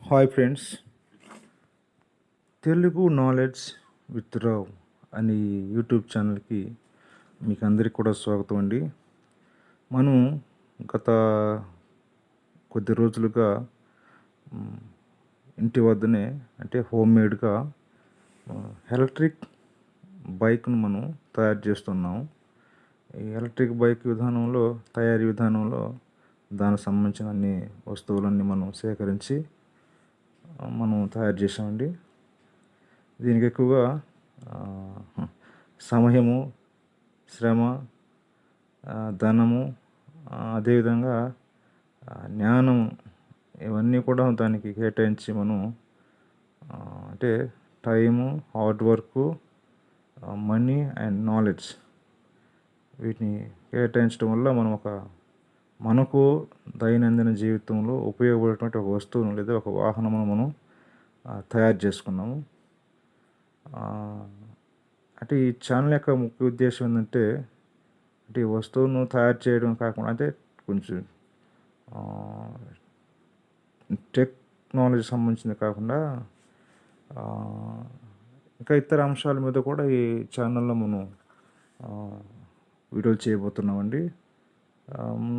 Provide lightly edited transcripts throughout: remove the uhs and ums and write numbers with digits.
Hi friends, Telugu knowledge with Rao అని YouTube ఛానల్కి మీకు అందరికీ కూడా స్వాగతం అండి. మనం గత కొద్ది రోజులుగా ఇంటి వద్దనే అంటే హోమ్ మేడ్గా ఎలక్ట్రిక్ బైక్ను మనం తయారు చేస్తున్నాం. ఈ ఎలక్ట్రిక్ బైక్ తయారీ విధానంలో దానికి సంబంధించిన అన్ని వస్తువులన్నీ మనం సేకరించి మనం తయారు చేసామండి. దీనికి ఎక్కువగా సమయము, శ్రమ, ధనము, అదేవిధంగా జ్ఞానం ఇవన్నీ కూడా దానికి కేటాయించి మనం అంటే time, hard work, money and knowledge వీటిని కేటాయించడం వల్ల మనకు దైనందిన జీవితంలో ఉపయోగపడేటువంటి ఒక వస్తువును లేదా ఒక వాహనమును మనం తయారు చేసుకున్నాము. అంటే ఈ ఛానల్ యొక్క ముఖ్య ఉద్దేశం ఏంటంటే, అంటే ఈ వస్తువును తయారు చేయడం కాకుండా అంటే కొంచెం టెక్నాలజీ సంబంధించింది కాకుండా ఇంకా ఇతర అంశాల మీద కూడా ఈ ఛానల్లో మనం వీడియోలు చేయబోతున్నామండి.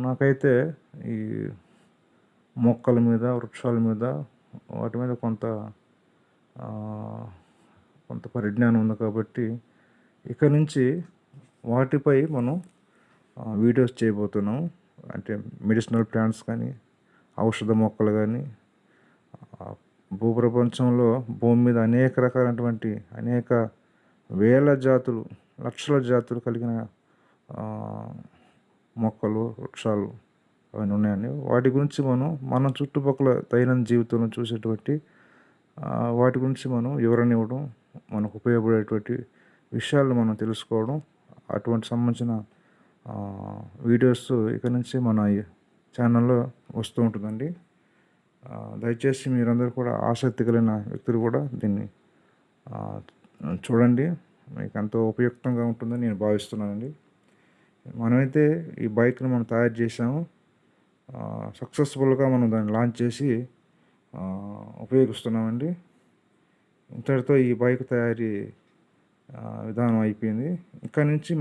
నాకైతే ఈ మొక్కల మీద, వృక్షాల మీద, వాటి మీద కొంత పరిజ్ఞానం ఉంది కాబట్టి ఇక నుంచి వాటిపై మనం వీడియోస్ చేయబోతున్నాం. అంటే మెడిసినల్ ప్లాంట్స్ కానీ, ఔషధ మొక్కలు కానీ, భూప్రపంచంలో భూమి మీద అనేక రకాలైనటువంటి అనేక వేల జాతులు, లక్షల జాతులు కలిగిన మొక్కలు, వృక్షాలు అవన్నీ ఉన్నాయండి. వాటి గురించి మన చుట్టుపక్కల దైనందిన జీవితంలో చూసేటువంటి వాటి గురించి మనం వివరణ ఇవ్వడం, మనకు ఉపయోగపడేటువంటి విషయాలను మనం తెలుసుకోవడం, అటువంటి సంబంధించిన వీడియోస్ ఇక నుంచి మన ఛానల్లో వస్తూ ఉంటుందండి. దయచేసి మీరందరూ కూడా ఆసక్తి కలిగిన వ్యక్తులు కూడా దీన్ని చూడండి. మీకు ఎంతో ఉపయుక్తంగా ఉంటుందని నేను భావిస్తున్నానండి. మనమైతే ఈ బైక్ని మనం తయారు చేసాము. సక్సెస్ఫుల్గా మనం దాన్ని లాంచ్ చేసి ఉపయోగిస్తున్నామండి. ఇంతటితో ఈ బైక్ తయారీ విధానం అయిపోయింది. ఇక్కడ నుంచి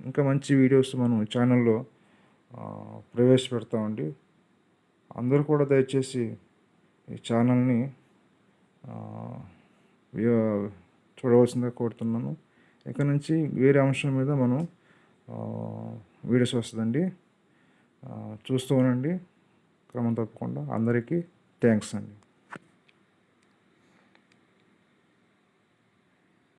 ఇంకా మంచి వీడియోస్ మనం ఛానల్లో ప్రవేశపెడతామండి. అందరూ కూడా దయచేసి ఈ ఛానల్ని చూడవలసిందిగా కోరుతున్నాను. ఇక్కడ నుంచి వేరే అంశం మీద మనం వీడియోస్ వస్తుందండి. చూస్తూ ఉండండి క్రమం తప్పకుండా. అందరికీ థ్యాంక్స్ అండి.